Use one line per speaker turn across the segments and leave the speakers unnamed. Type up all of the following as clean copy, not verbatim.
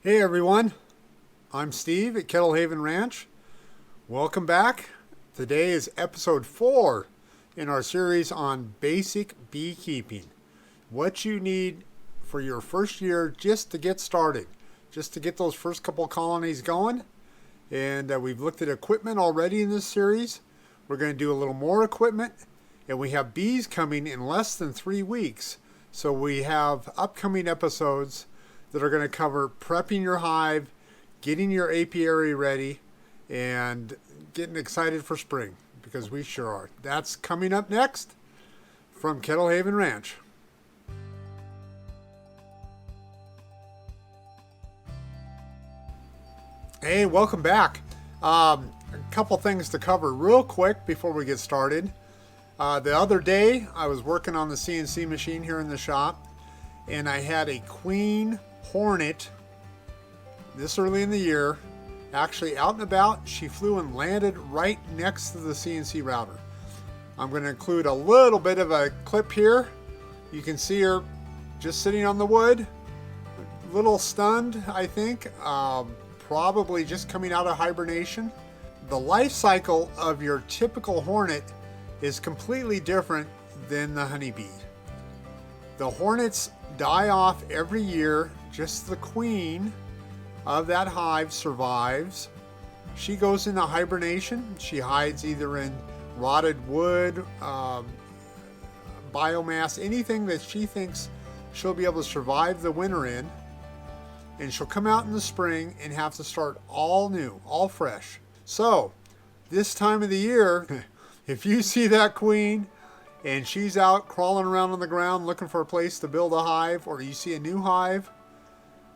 Hey everyone, I'm Steve at Kettle Haven Ranch. Welcome back. Today is episode 4 in our series on basic beekeeping. What you need for your first year just to get started, just to get those first couple colonies going. And we've looked at equipment already in this series. We're going to do a little more equipment, and we have bees coming in less than 3 weeks. So we have upcoming episodes that are going to cover prepping your hive, getting your apiary ready, and getting excited for spring, because we sure are. That's coming up next from Kettle Haven Ranch. Hey, welcome back. A couple things to cover real quick before we get started. The other day, I was working on the CNC machine here in the shop, and I had a queen hornet this early in the year actually out and about. She flew and landed right next to the CNC router. I'm going to include a little bit of a clip here. You can see her just sitting on the wood, a little stunned, I think, probably just coming out of hibernation. The life cycle of your typical hornet is completely different than the honeybee. The hornets die off every year. Just the queen of that hive survives. She goes into hibernation. She hides either in rotted wood, biomass, anything that she thinks she'll be able to survive the winter in. And she'll come out in the spring and have to start all new, all fresh. So this time of the year, if you see that queen and she's out crawling around on the ground looking for a place to build a hive, or you see a new hive,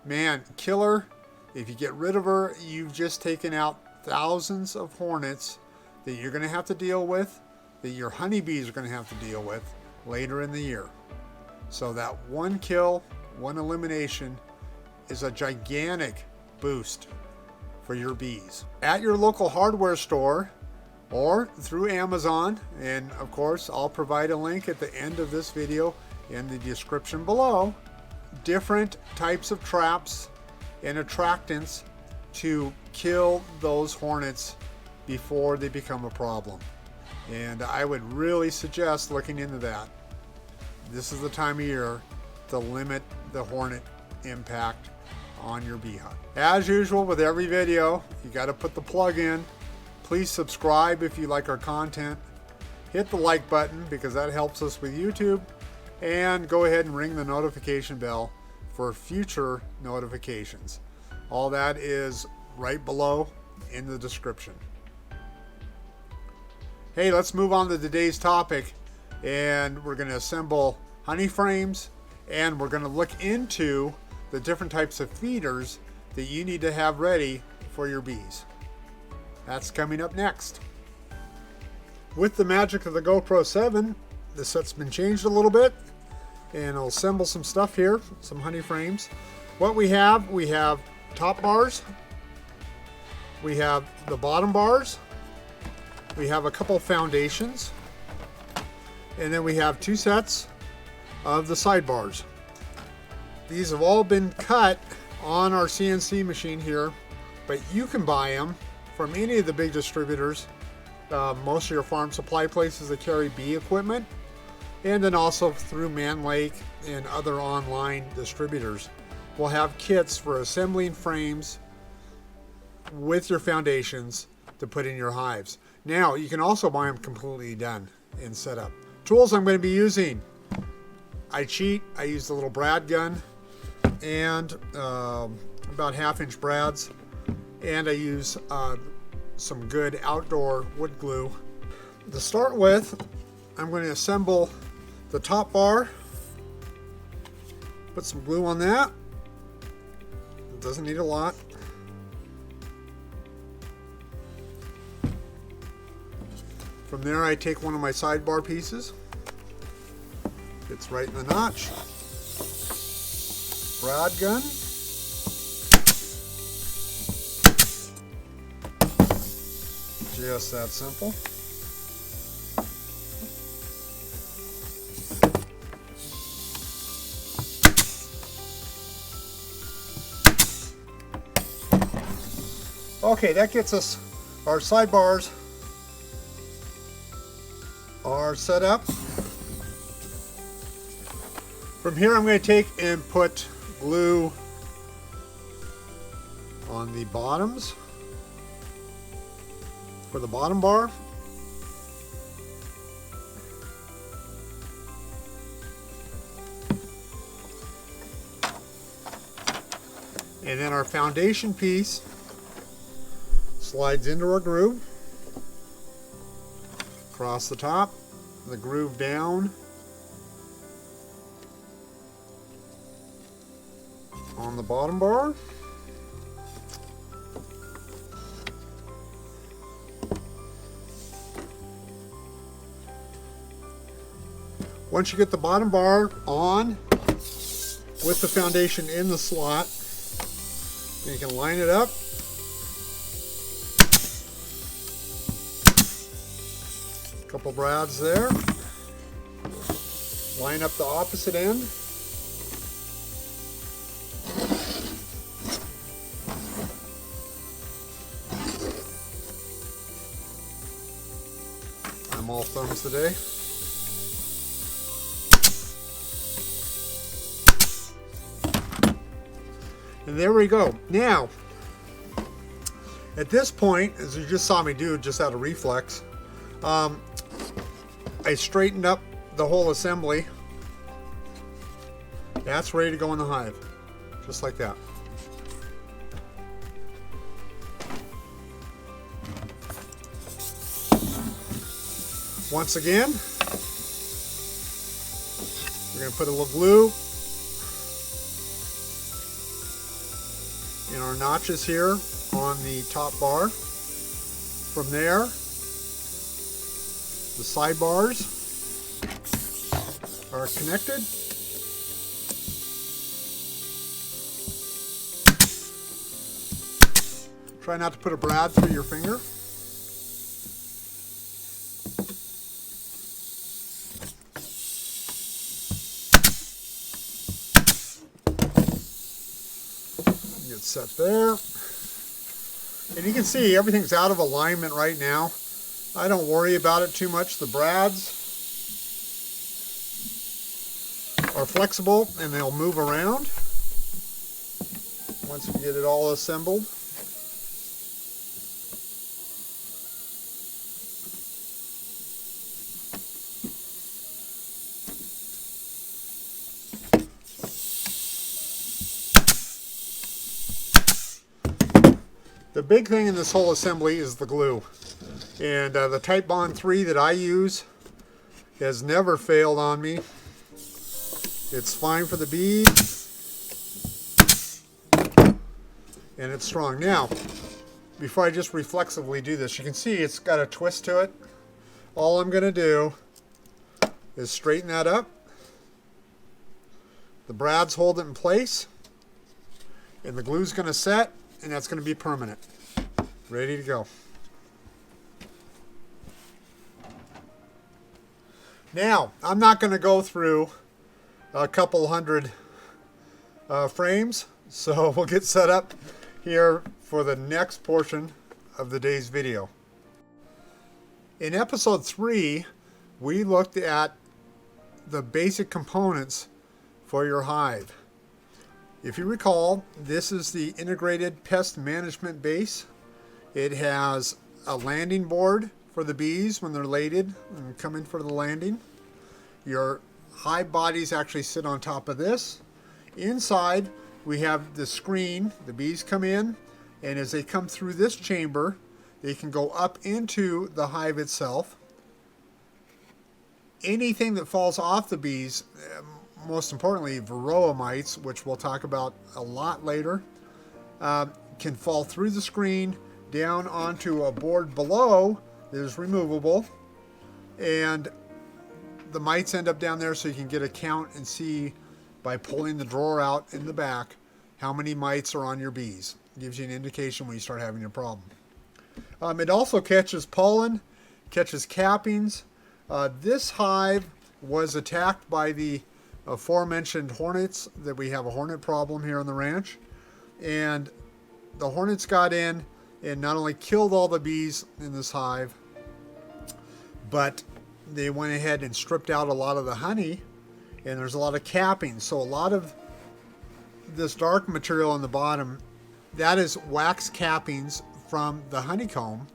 man, kill her. If you get rid of her, you've just taken out thousands of hornets that you're going to have to deal with, that your honeybees are going to have to deal with later in the year. So that one kill, one elimination is a gigantic boost for your bees. At your local hardware store or through Amazon, and of course I'll provide a link at the end of this video in the description below, different types of traps and attractants to kill those hornets before they become a problem. And I would really suggest looking into that. This is the time of year to limit the hornet impact on your beehive. As usual with every video, you got to put the plug in. Please subscribe if you like our content. Hit the like button because that helps us with YouTube. And go ahead and ring the notification bell for future notifications. All that is right below in the description. Hey, let's move on to today's topic, and we're going to assemble honey frames, and we're going to look into the different types of feeders that you need to have ready for your bees. That's coming up next. With the magic of the GoPro 7, the set's been changed a little bit, and I'll assemble some stuff here, some honey frames. What we have top bars, we have the bottom bars, we have a couple foundations, and then we have 2 sets of the side bars. These have all been cut on our CNC machine here, but you can buy them from any of the big distributors, most of your farm supply places that carry bee equipment, and then also through Mann and other online distributors. We'll have kits for assembling frames with your foundations to put in your hives. Now, you can also buy them completely done and set up. Tools I'm going to be using. I cheat. I use the little brad gun and about 1/2-inch brads. And I use some good outdoor wood glue. To start with, I'm going to assemble the top bar. Put some glue on that. It doesn't need a lot. From there, I take one of my sidebar pieces. Fits right in the notch. Brad gun. Just that simple. Okay, that gets us, our sidebars are set up. From here I'm going to take and put glue on the bottoms for the bottom bar. And then our foundation piece slides into our groove, across the top, the groove down on the bottom bar. Once you get the bottom bar on with the foundation in the slot, you can line it up. Couple brads there. Line up the opposite end. I'm all thumbs today. And there we go. Now, at this point, as you just saw me do just out of reflex, I straightened up the whole assembly. That's ready to go in the hive, just like that. Once again, we're going to put a little glue in our notches here on the top bar. From there, the sidebars are connected. Try not to put a brad through your finger. Get set there. And you can see everything's out of alignment right now. I don't worry about it too much. The brads are flexible and they'll move around once we get it all assembled. The big thing in this whole assembly is the glue. And the Type Bond 3 that I use has never failed on me. It's fine for the bees. And it's strong. Now, before I just reflexively do this, you can see it's got a twist to it. All I'm going to do is straighten that up. The brads hold it in place. And the glue's going to set, and that's going to be permanent. Ready to go. Now, I'm not going to go through a couple hundred frames, so we'll get set up here for the next portion of the day's video. In episode 3, we looked at the basic components for your hive. If you recall, this is the integrated pest management base. It has a landing board for the bees when they're lated and come in for the landing. Your hive bodies actually sit on top of this. Inside we have the screen. The bees come in, and as they come through this chamber, they can go up into the hive itself. Anything that falls off the bees, most importantly Varroa mites, which we'll talk about a lot later, can fall through the screen down onto a board below that is removable, and the mites end up down there, so you can get a count and see by pulling the drawer out in the back how many mites are on your bees. It gives you an indication when you start having a problem. It also catches pollen, catches cappings. This hive was attacked by the aforementioned hornets, that we have a hornet problem here on the ranch, and the hornets got in and not only killed all the bees in this hive, but they went ahead and stripped out a lot of the honey, and there's a lot of capping. So a lot of this dark material on the bottom, that is wax cappings from the honeycomb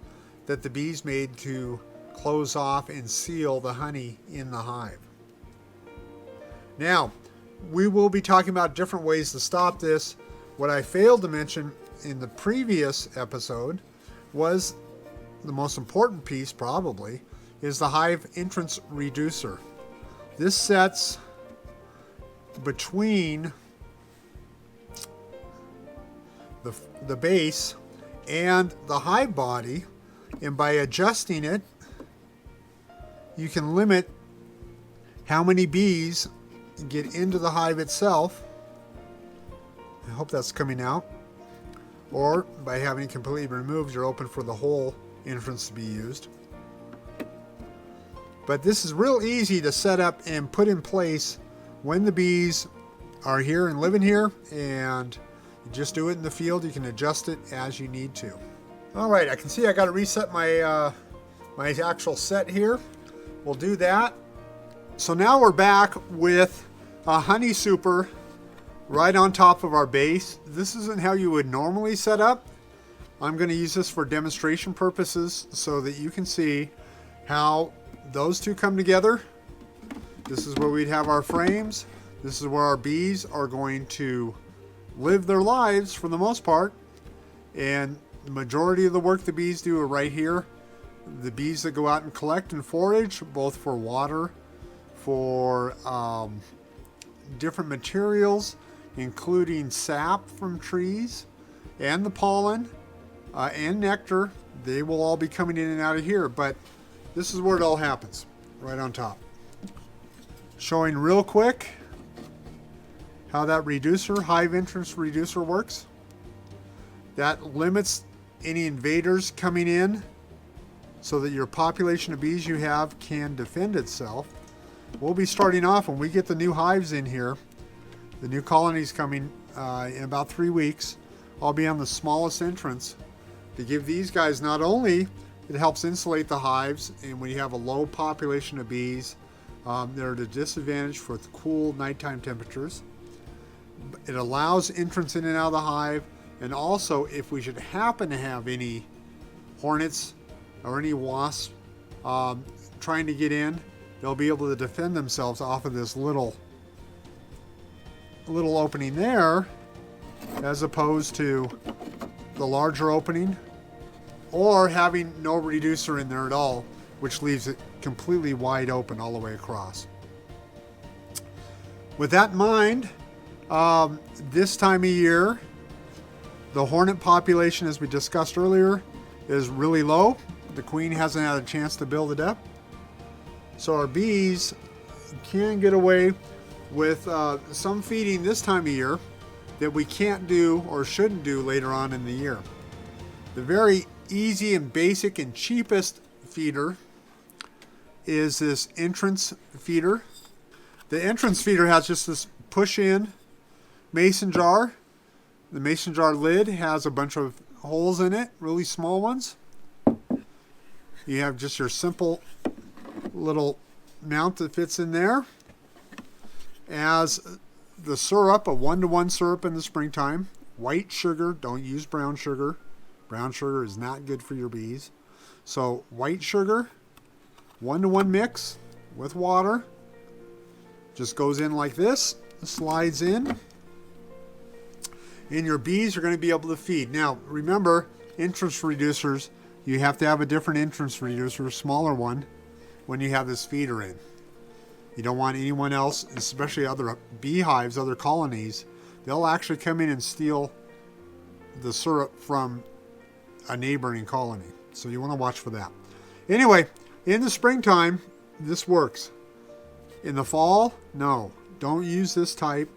that the bees made to close off and seal the honey in the hive. Now, we will be talking about different ways to stop this. What I failed to mention in the previous episode was the most important piece, probably, is the hive entrance reducer. This sets between the base and the hive body, and by adjusting it, you can limit how many bees get into the hive itself. I hope that's coming out. Or by having it completely removed, you're open for the whole entrance to be used. But this is real easy to set up and put in place when the bees are here and living here, and you just do it in the field. You can adjust it as you need to. All right, I can see I got to reset my my actual set here. We'll do that. So now we're back with a honey super right on top of our base. This isn't how you would normally set up. I'm going to use this for demonstration purposes so that you can see how those two come together. This is where we'd have our frames. This is where our bees are going to live their lives for the most part, and the majority of the work the bees do are right here. The bees that go out and collect and forage, both for water, for different materials, including sap from trees, and the pollen, and nectar, they will all be coming in and out of here. But this is where it all happens, right on top. Showing real quick how that reducer, hive entrance reducer, works. That limits any invaders coming in so that your population of bees you have can defend itself. We'll be starting off when we get the new hives in here, the new colonies coming in about 3 weeks. I'll be on the smallest entrance to give these guys, not only it helps insulate the hives, and when you have a low population of bees, they're at a disadvantage for the cool nighttime temperatures. It allows entrance in and out of the hive, and also if we should happen to have any hornets or any wasps trying to get in, they'll be able to defend themselves off of this little opening there, as opposed to the larger opening, or having no reducer in there at all, which leaves it completely wide open all the way across. With that in mind, this time of year, the hornet population, as we discussed earlier, is really low. The queen hasn't had a chance to build it up. So our bees can get away with some feeding this time of year that we can't do or shouldn't do later on in the year. The very easy and basic and cheapest feeder is this entrance feeder. The entrance feeder has just this push-in mason jar. The mason jar lid has a bunch of holes in it, really small ones. You have just your simple little mount that fits in there. As the syrup, a 1-to-1 syrup in the springtime. White sugar, don't use brown sugar. Brown sugar is not good for your bees. So white sugar, 1-to-1 mix with water. Just goes in like this, slides in. And your bees are going to be able to feed. Now, remember, entrance reducers, you have to have a different entrance reducer, a smaller one, when you have this feeder in. You don't want anyone else, especially other beehives, other colonies, they'll actually come in and steal the syrup from a neighboring colony. So you want to watch for that. Anyway, in the springtime, this works. In the fall, no. Don't use this type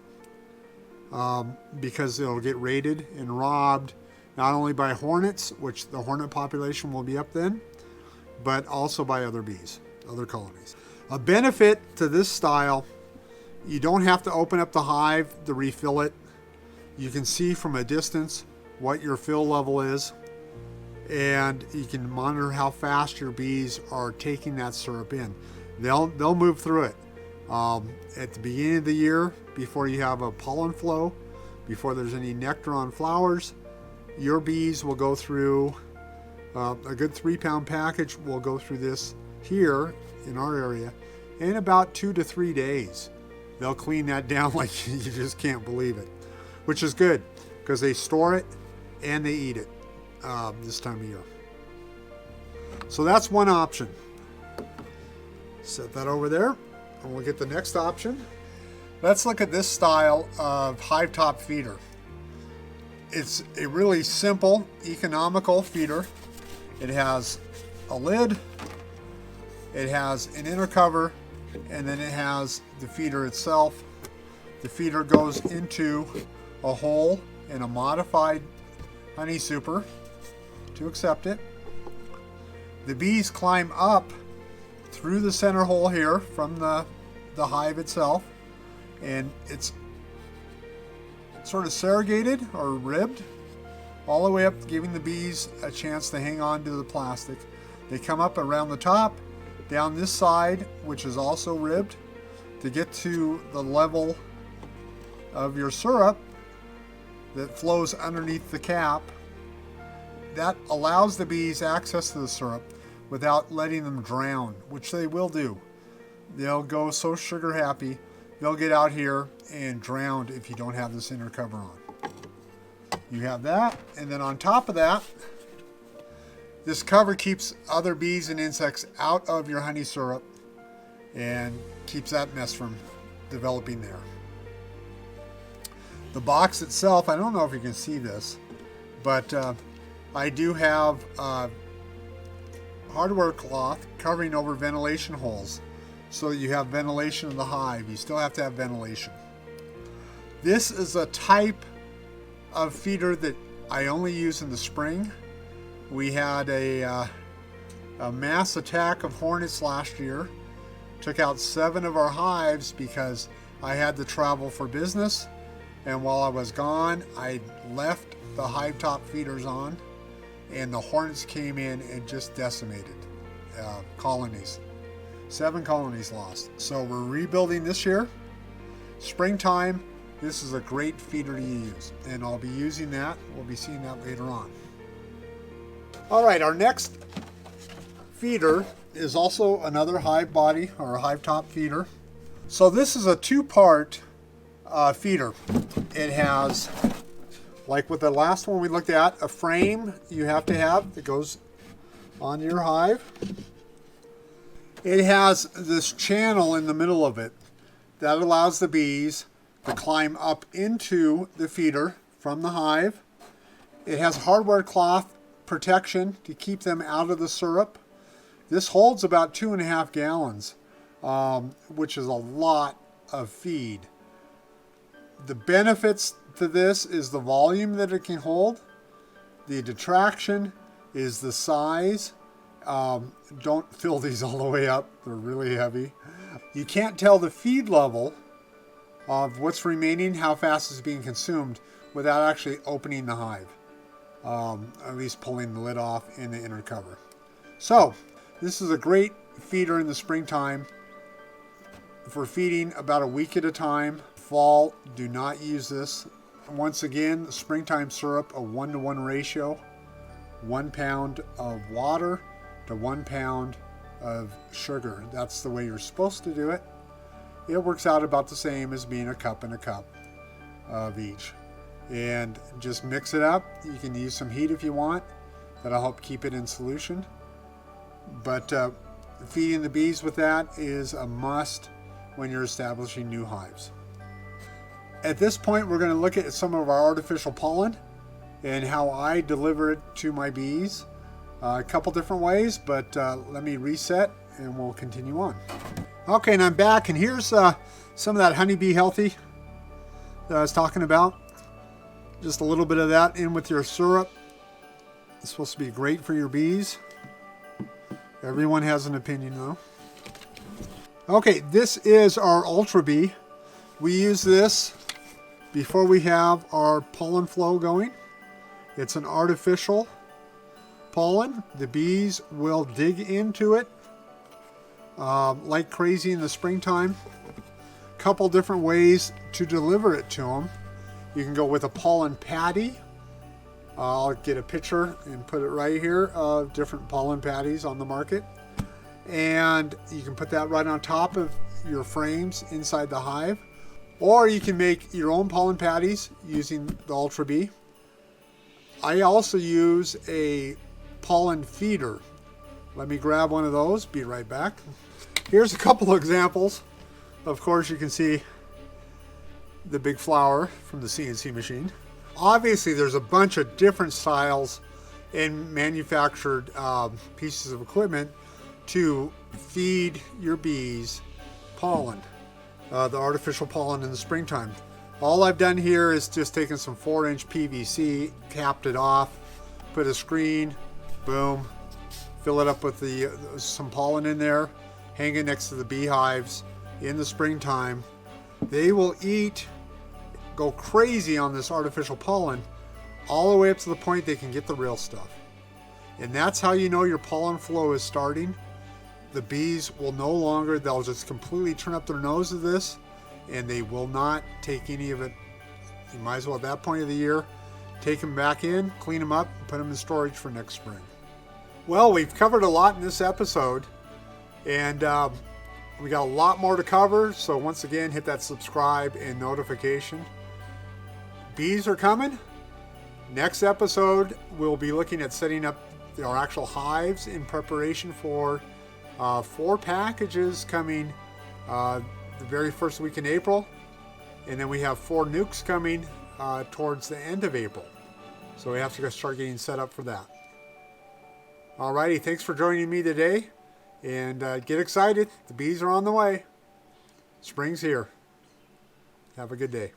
because it'll get raided and robbed, not only by hornets, which the hornet population will be up then, but also by other bees, other colonies. A benefit to this style, you don't have to open up the hive to refill it. You can see from a distance what your fill level is. and you can monitor how fast your bees are taking that syrup in. They'll move through it. At the beginning of the year, before you have a pollen flow, before there's any nectar on flowers, your bees will go through a good 3-pound package will go through this here in our area in about 2 to 3 days. They'll clean that down like you just can't believe it, which is good because they store it and they eat it this time of year. So that's one option. Set that over there and we'll get the next option. Let's look at this style of hive top feeder. It's a really simple, economical feeder. It has a lid, it has an inner cover, and then it has the feeder itself. The feeder goes into a hole in a modified honey super to accept it. The bees climb up through the center hole here from the hive itself, and it's sort of surrogated or ribbed all the way up, giving the bees a chance to hang on to the plastic. They come up around the top, down this side, which is also ribbed, to get to the level of your syrup that flows underneath the cap. That allows the bees access to the syrup without letting them drown, which they will do. They'll go so sugar happy, they'll get out here and drown if you don't have this inner cover on. You have that, and then on top of that, this cover keeps other bees and insects out of your honey syrup and keeps that mess from developing there. The box itself, I don't know if you can see this, but I do have hardware cloth covering over ventilation holes so that you have ventilation of the hive. You still have to have ventilation. This is a type of feeder that I only use in the spring. We had a mass attack of hornets last year. Took out 7 of our hives because I had to travel for business, and while I was gone, I left the hive top feeders on, and the hornets came in and just decimated colonies. 7 colonies lost. So we're rebuilding this year. Springtime, this is a great feeder to use, and I'll be using that. We'll be seeing that later on. All right, our next feeder is also another hive body or a hive top feeder. So this is a 2-part feeder. It has, like with the last one we looked at, a frame you have to have that goes onto your hive. It has this channel in the middle of it that allows the bees to climb up into the feeder from the hive. It has hardware cloth protection to keep them out of the syrup. This holds about 2.5 gallons, which is a lot of feed. The benefits to this is the volume that it can hold. The detraction is the size. Don't fill these all the way up. They're really heavy. You can't tell the feed level of what's remaining, how fast it's being consumed, without actually opening the hive. At least pulling the lid off in the inner cover. So, this is a great feeder in the springtime for feeding about a week at a time. Fall, do not use this. Once again, the springtime syrup, a 1-to-1 ratio. 1 pound of water to 1 pound of sugar. That's the way you're supposed to do it. It works out about the same as being a cup and a cup of each. And just mix it up. You can use some heat if you want. That'll help keep it in solution. But feeding the bees with that is a must when you're establishing new hives. At this point, we're going to look at some of our artificial pollen and how I deliver it to my bees. A couple different ways, but let me reset and we'll continue on. Okay, and I'm back, and here's some of that Honeybee Healthy that I was talking about. Just a little bit of that in with your syrup. It's supposed to be great for your bees. Everyone has an opinion though. Okay, this is our Ultra Bee. We use this before we have our pollen flow going. It's an artificial pollen. The bees will dig into it like crazy in the springtime. Couple different ways to deliver it to them. You can go with a pollen patty. I'll get a picture and put it right here of different pollen patties on the market. And you can put that right on top of your frames inside the hive. Or you can make your own pollen patties using the Ultra Bee. I also use a pollen feeder. Let me grab one of those, be right back. Here's a couple of examples. Of course, you can see the big flower from the CNC machine. Obviously, there's a bunch of different styles and manufactured pieces of equipment to feed your bees pollen, the artificial pollen in the springtime. All I've done here is just taken some 4-inch PVC, capped it off, put a screen, boom, fill it up with some pollen in there, hang it next to the beehives in the springtime. They will go crazy on this artificial pollen all the way up to the point they can get the real stuff. And that's how you know your pollen flow is starting. The bees will no longer, they'll just completely turn up their nose at this, and they will not take any of it. You might as well at that point of the year take them back in, clean them up, and put them in storage for next spring. Well, we've covered a lot in this episode, and we got a lot more to cover, so once again, hit that subscribe and notification. Bees are coming. Next episode, we'll be looking at setting up our actual hives in preparation for 4 packages coming the very first week in April. And then we have 4 nukes coming towards the end of April. So we have to start getting set up for that. Alrighty, thanks for joining me today. And get excited. The bees are on the way. Spring's here. Have a good day.